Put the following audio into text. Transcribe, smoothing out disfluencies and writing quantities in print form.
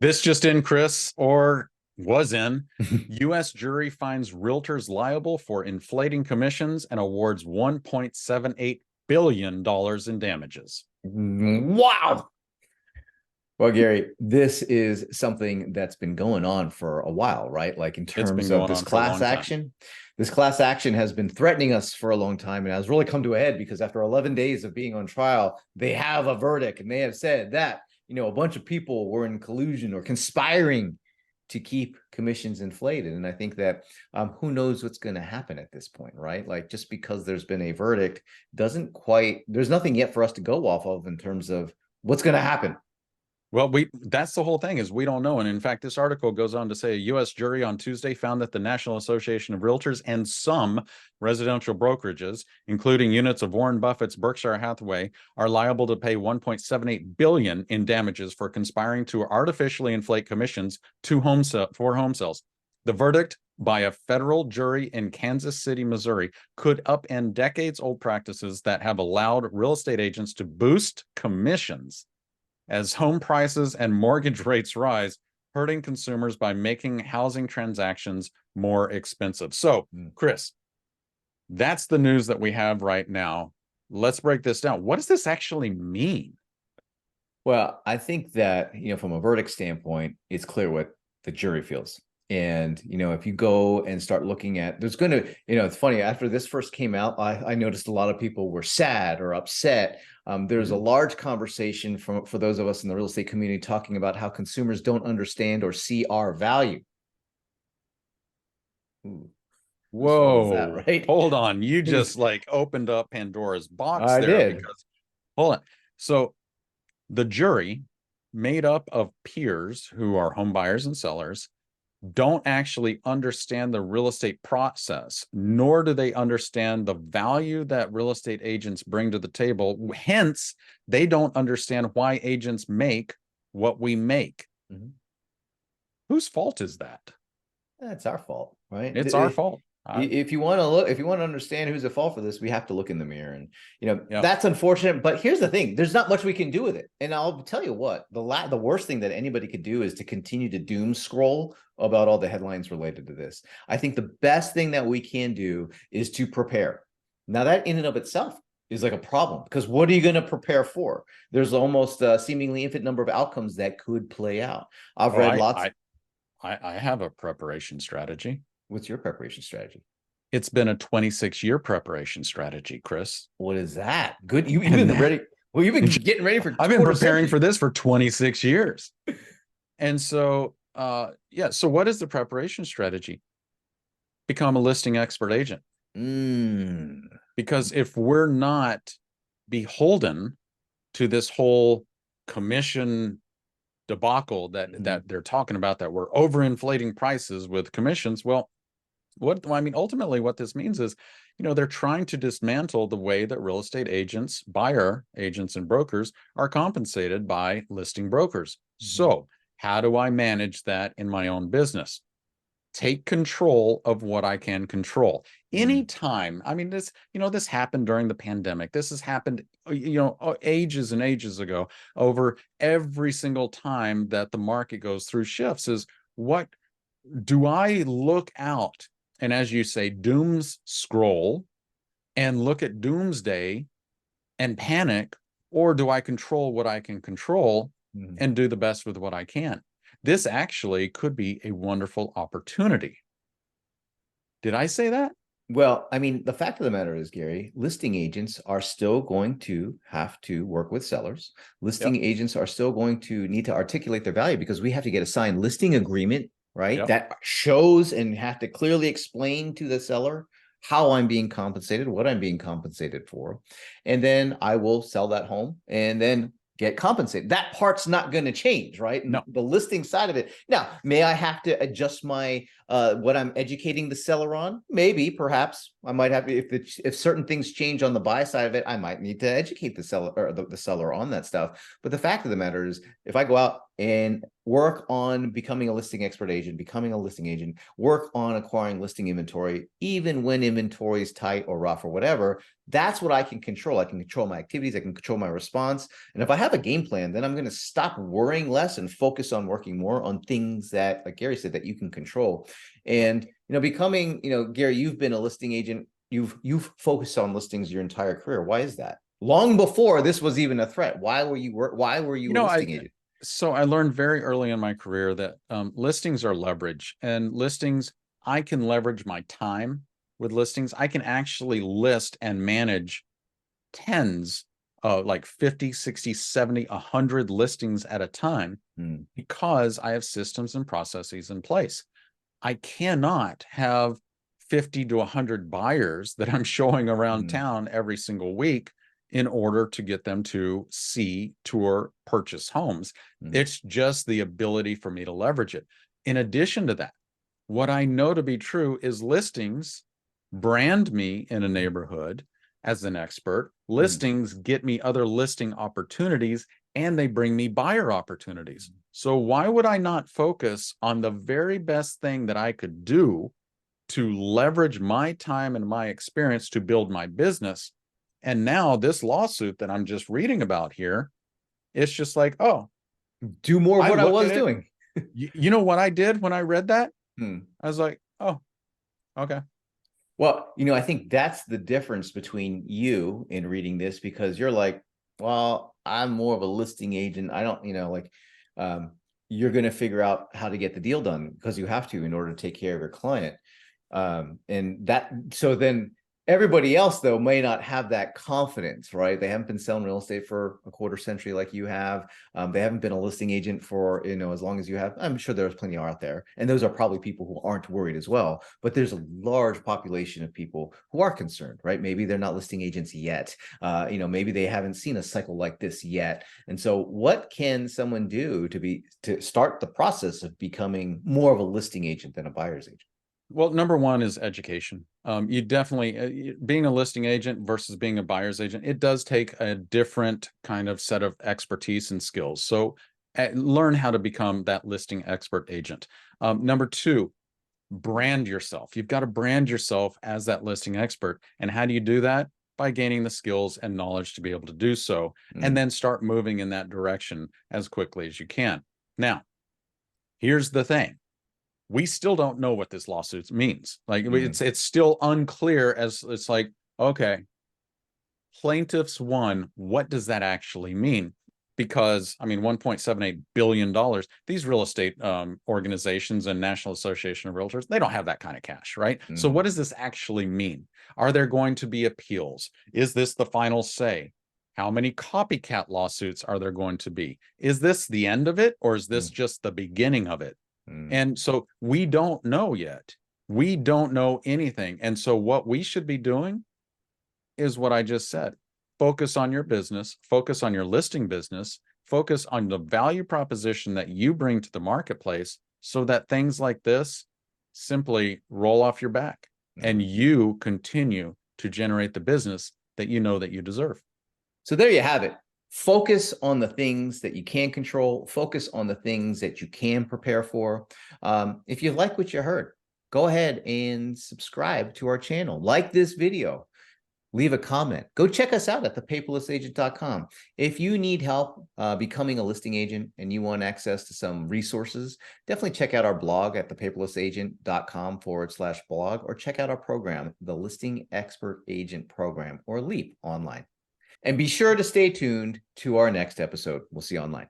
This just in, Chris, or was in. U.S. jury finds realtors liable for inflating commissions and awards $1.78 billion in damages. Wow. Well, Gary, this is something that's been going on for a while, right? Like in terms of this class action. This class action has been threatening us for a long time and has really come to a head because after 11 days of being on trial, they have a verdict and they have said that, a bunch of people were in collusion or conspiring to keep commissions inflated. And I think that who knows what's going to happen at this point, right? Like just because there's been a verdict there's nothing yet for us to go off of in terms of what's going to happen. Well, that's the whole thing is we don't know. And in fact, this article goes on to say a U.S. jury on Tuesday found that the National Association of Realtors and some residential brokerages, including units of Warren Buffett's Berkshire Hathaway, are liable to pay $1.78 billion in damages for conspiring to artificially inflate commissions for home sales. The verdict by a federal jury in Kansas City, Missouri, could upend decades-old practices that have allowed real estate agents to boost commissions as home prices and mortgage rates rise, hurting consumers by making housing transactions more expensive. So, Chris, that's the news that we have right now. Let's break this down. What does this actually mean? Well, I think that, from a verdict standpoint, it's clear what the jury feels. And, if you go and start looking at, there's going to, it's funny, after this first came out, I noticed a lot of people were sad or upset. There's a large conversation for those of us in the real estate community talking about how consumers don't understand or see our value. Ooh. Whoa, that, right? Hold on. You just opened up Pandora's box I did. Because, hold on. So the jury, made up of peers who are home buyers and sellers, don't actually understand the real estate process, nor do they understand the value that real estate agents bring to the table. Hence, they don't understand why agents make what we make. Mm-hmm. Whose fault is that? It's our fault, right? It's our fault. If you want to understand who's at fault for this, we have to look in the mirror, and that's unfortunate. But here's the thing: there's not much we can do with it. And I'll tell you what: the worst thing that anybody could do is to continue to doom scroll about all the headlines related to this. I think the best thing that we can do is to prepare. Now, that in and of itself is like a problem because what are you going to prepare for? There's almost a seemingly infinite number of outcomes that could play out. I've read lots. I have a preparation strategy. What's your preparation strategy? It's been a 26-year preparation strategy, Chris. What is that? Good. You've been ready. Well, you've been getting ready for. I've been preparing for this for 26 years. And so, so what is the preparation strategy? Become a listing expert agent. Because if we're not beholden to this whole commission debacle that they're talking about, that we're overinflating prices with commissions, well, ultimately what this means is, they're trying to dismantle the way that real estate agents, buyer agents and brokers are compensated by listing brokers. So how do I manage that in my own business? Take control of what I can control. Anytime, this happened during the pandemic. This has happened, ages and ages ago. Over every single time that the market goes through shifts, is what do I look out and, as you say, dooms scroll and look at doomsday and panic, or do I control what I can control and do the best with what I can? This actually could be a wonderful opportunity. Did I say that? Well, the fact of the matter is, Gary, listing agents are still going to have to work with sellers. Listing agents are still going to need to articulate their value because we have to get a signed listing agreement, right? That shows and have to clearly explain to the seller how I'm being compensated, what I'm being compensated for. And then I will sell that home and then get compensated. That part's not going to change, right? No. The listing side of it. Now, may I have to adjust my what I'm educating the seller on? Maybe, perhaps I might have, if certain things change on the buy side of it, I might need to educate the seller or the seller on that stuff. But the fact of the matter is, if I go out and work on becoming a listing expert agent, becoming a listing agent, work on acquiring listing inventory, even when inventory is tight or rough or whatever. That's what I can control. I can control my activities. I can control my response. And if I have a game plan, then I'm going to stop worrying less and focus on working more on things that, like Gary said, that you can control. And, becoming, Gary, you've been a listing agent. You've focused on listings your entire career. Why is that? Long before this was even a threat. Why were you a listing agent? So I learned very early in my career that listings are leverage, and listings, I can leverage my time with listings. I can actually list and manage tens of like 50, 60, 70, 100 listings at a time because I have systems and processes in place. I cannot have 50 to 100 buyers that I'm showing around town every single week in order to get them to see, tour, purchase homes. It's just the ability for me to leverage it. In addition to that, what I know to be true is listings brand me in a neighborhood as an expert. Listings get me other listing opportunities, and they bring me buyer opportunities. So why would I not focus on the very best thing that I could do to leverage my time and my experience to build my business? And now this lawsuit that I'm just reading about here, it's just like, oh, do more of what I was doing. You know what I did when I read that? I was like, oh, okay. Well, I think that's the difference between you in reading this, because you're like, well, I'm more of a listing agent. I don't, you're going to figure out how to get the deal done because you have to in order to take care of your client. So then everybody else, though, may not have that confidence, right? They haven't been selling real estate for a quarter century like you have. They haven't been a listing agent for, as long as you have. I'm sure there's plenty out there. And those are probably people who aren't worried as well. But there's a large population of people who are concerned, right? Maybe they're not listing agents yet. Maybe they haven't seen a cycle like this yet. And so what can someone do to start the process of becoming more of a listing agent than a buyer's agent? Well, number one is education. You definitely, being a listing agent versus being a buyer's agent, it does take a different kind of set of expertise and skills. So learn how to become that listing expert agent. Number two, brand yourself. You've got to brand yourself as that listing expert. And how do you do that? By gaining the skills and knowledge to be able to do so, and then start moving in that direction as quickly as you can. Now, here's the thing. We still don't know what this lawsuit means. Like it's still unclear, as it's like, okay, plaintiffs won. What does that actually mean? Because $1.78 billion, these real estate organizations and National Association of Realtors, they don't have that kind of cash, right? So what does this actually mean? Are there going to be appeals? Is this the final say? How many copycat lawsuits are there going to be? Is this the end of it, or is this just the beginning of it? And so we don't know yet. We don't know anything. And so what we should be doing is what I just said. Focus on your business, focus on your listing business, focus on the value proposition that you bring to the marketplace so that things like this simply roll off your back and you continue to generate the business that you know that you deserve. So there you have it. Focus on the things that you can control. Focus on the things that you can prepare for. If you like what you heard, go ahead and subscribe to our channel. Like this video. Leave a comment. Go check us out at thepaperlessagent.com. If you need help becoming a listing agent and you want access to some resources, definitely check out our blog at thepaperlessagent.com/blog, or check out our program, the Listing Expert Agent Program, or LEAP online. And be sure to stay tuned to our next episode. We'll see you online.